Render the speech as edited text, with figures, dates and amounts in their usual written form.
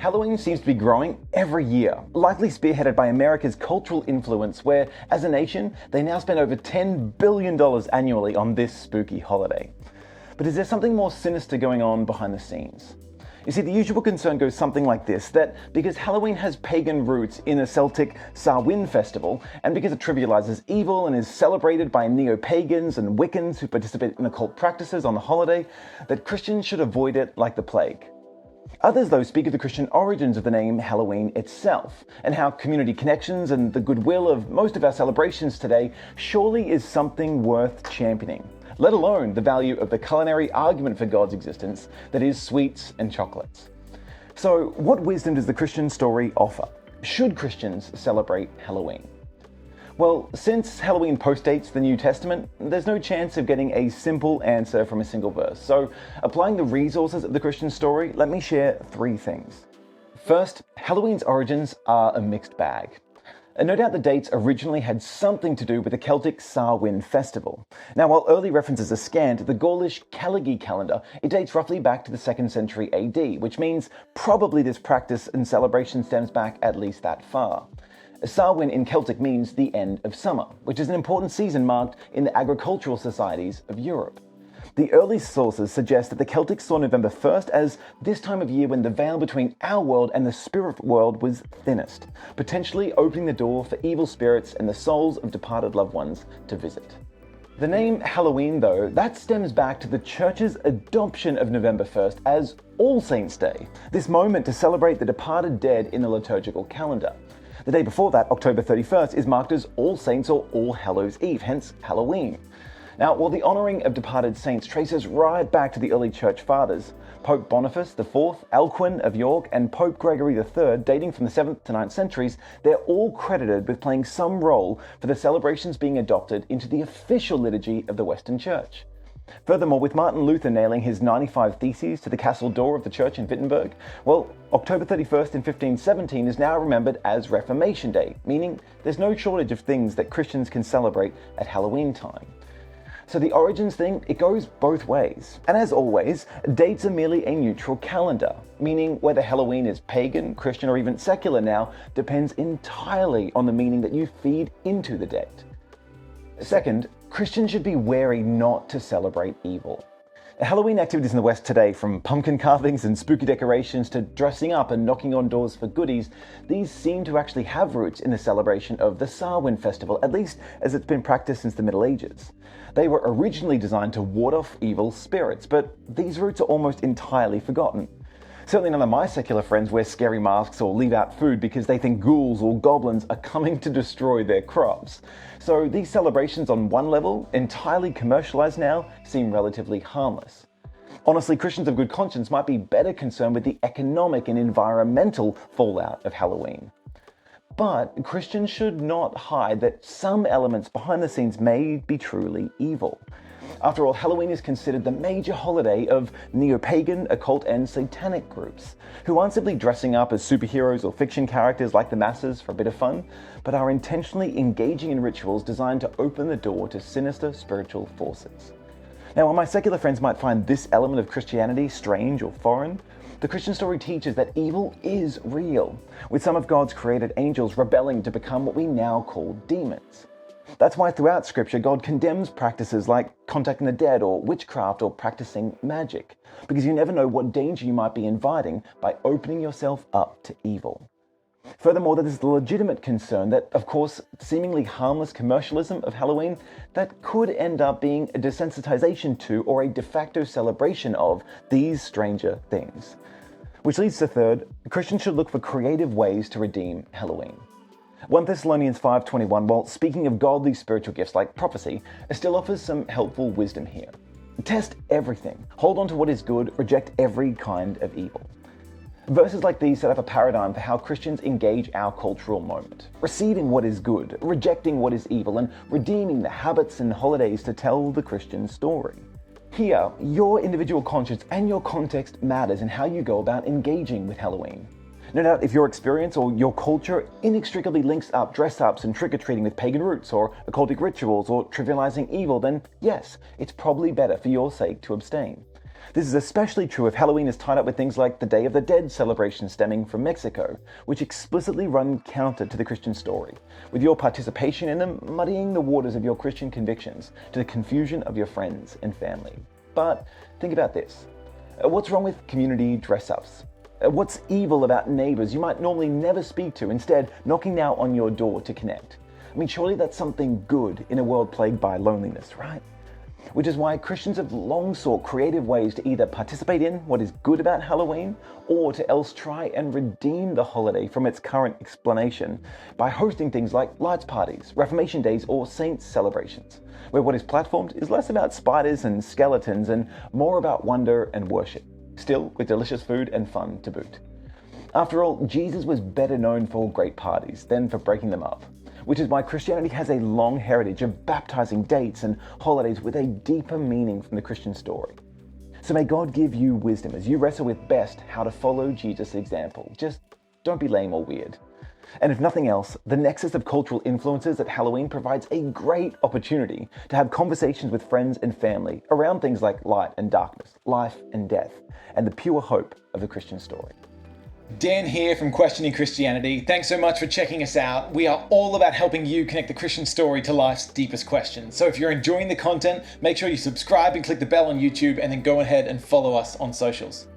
Halloween seems to be growing every year, likely spearheaded by America's cultural influence where, as a nation, they now spend over $10 billion annually on this spooky holiday. But is there something more sinister going on behind the scenes? You see, the usual concern goes something like this, that because Halloween has pagan roots in a Celtic Samhain festival, and because it trivializes evil and is celebrated by neo-pagans and Wiccans who participate in occult practices on the holiday, that Christians should avoid it like the plague. Others, though, speak of the Christian origins of the name Halloween itself, and how community connections and the goodwill of most of our celebrations today surely is something worth championing, let alone the value of the culinary argument for God's existence, that is sweets and chocolates. So, what wisdom does the Christian story offer? Should Christians celebrate Halloween? Well, since Halloween postdates the New Testament, there's no chance of getting a simple answer from a single verse. So, applying the resources of the Christian story, let me share 3 things. First, Halloween's origins are a mixed bag. And no doubt the dates originally had something to do with the Celtic Samhain festival. Now, while early references are scant, the Gaulish Caliggi calendar, it dates roughly back to the 2nd century AD, which means probably this practice and celebration stems back at least that far. Samhain in Celtic means the end of summer, which is an important season marked in the agricultural societies of Europe. The early sources suggest that the Celtics saw November 1st as this time of year when the veil between our world and the spirit world was thinnest, potentially opening the door for evil spirits and the souls of departed loved ones to visit. The name Halloween, though, that stems back to the Church's adoption of November 1st as All Saints' Day, this moment to celebrate the departed dead in the liturgical calendar. The day before that, October 31st, is marked as All Saints or All Hallows' Eve, hence Halloween. Now, while the honouring of departed saints traces right back to the early church fathers, Pope Boniface IV, Alcuin of York, and Pope Gregory III, dating from the 7th to 9th centuries, they're all credited with playing some role for the celebrations being adopted into the official liturgy of the Western Church. Furthermore, with Martin Luther nailing his 95 Theses to the castle door of the church in Wittenberg, well, October 31st in 1517 is now remembered as Reformation Day, meaning there's no shortage of things that Christians can celebrate at Halloween time. So the origins thing, it goes both ways. And as always, dates are merely a neutral calendar, meaning whether Halloween is pagan, Christian, or even secular now depends entirely on the meaning that you feed into the date. Second, Christians should be wary not to celebrate evil. Halloween activities in the West today, from pumpkin carvings and spooky decorations to dressing up and knocking on doors for goodies, these seem to actually have roots in the celebration of the Samhain festival, at least as it's been practiced since the Middle Ages. They were originally designed to ward off evil spirits, but these roots are almost entirely forgotten. Certainly none of my secular friends wear scary masks or leave out food because they think ghouls or goblins are coming to destroy their crops. So these celebrations on one level, entirely commercialized now, seem relatively harmless. Honestly, Christians of good conscience might be better concerned with the economic and environmental fallout of Halloween. But Christians should not hide that some elements behind the scenes may be truly evil. After all, Halloween is considered the major holiday of neo-pagan, occult, and satanic groups, who aren't simply dressing up as superheroes or fiction characters like the masses for a bit of fun, but are intentionally engaging in rituals designed to open the door to sinister spiritual forces. Now, while my secular friends might find this element of Christianity strange or foreign, the Christian story teaches that evil is real, with some of God's created angels rebelling to become what we now call demons. That's why throughout Scripture, God condemns practices like contacting the dead or witchcraft or practicing magic, because you never know what danger you might be inviting by opening yourself up to evil. Furthermore, there is the legitimate concern that, of course, seemingly harmless commercialism of Halloween that could end up being a desensitization to or a de facto celebration of these stranger things. Which leads to third, Christians should look for creative ways to redeem Halloween. 1 Thessalonians 5:21, while speaking of godly spiritual gifts like prophecy, still offers some helpful wisdom here. Test everything. Hold on to what is good. Reject every kind of evil. Verses like these set up a paradigm for how Christians engage our cultural moment, receiving what is good, rejecting what is evil, and redeeming the habits and holidays to tell the Christian story. Here, your individual conscience and your context matters in how you go about engaging with Halloween. No doubt if your experience or your culture inextricably links up dress-ups and trick-or-treating with pagan roots or occultic rituals or trivializing evil, then yes, it's probably better for your sake to abstain. This is especially true if Halloween is tied up with things like the Day of the Dead celebration stemming from Mexico, which explicitly run counter to the Christian story, with your participation in them muddying the waters of your Christian convictions to the confusion of your friends and family. But think about this. What's wrong with community dress-ups? What's evil about neighbors you might normally never speak to, instead knocking now on your door to connect? I mean, surely that's something good in a world plagued by loneliness, right? Which is why Christians have long sought creative ways to either participate in what is good about Halloween, or to else try and redeem the holiday from its current explanation by hosting things like lights parties, Reformation days, or saints celebrations, where what is platformed is less about spiders and skeletons and more about wonder and worship, still with delicious food and fun to boot. After all, Jesus was better known for great parties than for breaking them up, which is why Christianity has a long heritage of baptizing dates and holidays with a deeper meaning from the Christian story. So may God give you wisdom as you wrestle with best how to follow Jesus' example. Just don't be lame or weird. And if nothing else, the nexus of cultural influences at Halloween provides a great opportunity to have conversations with friends and family around things like light and darkness, life and death, and the pure hope of the Christian story. Dan here from Questioning Christianity. Thanks so much for checking us out. We are all about helping you connect the Christian story to life's deepest questions. So if you're enjoying the content, make sure you subscribe and click the bell on YouTube, and then go ahead and follow us on socials.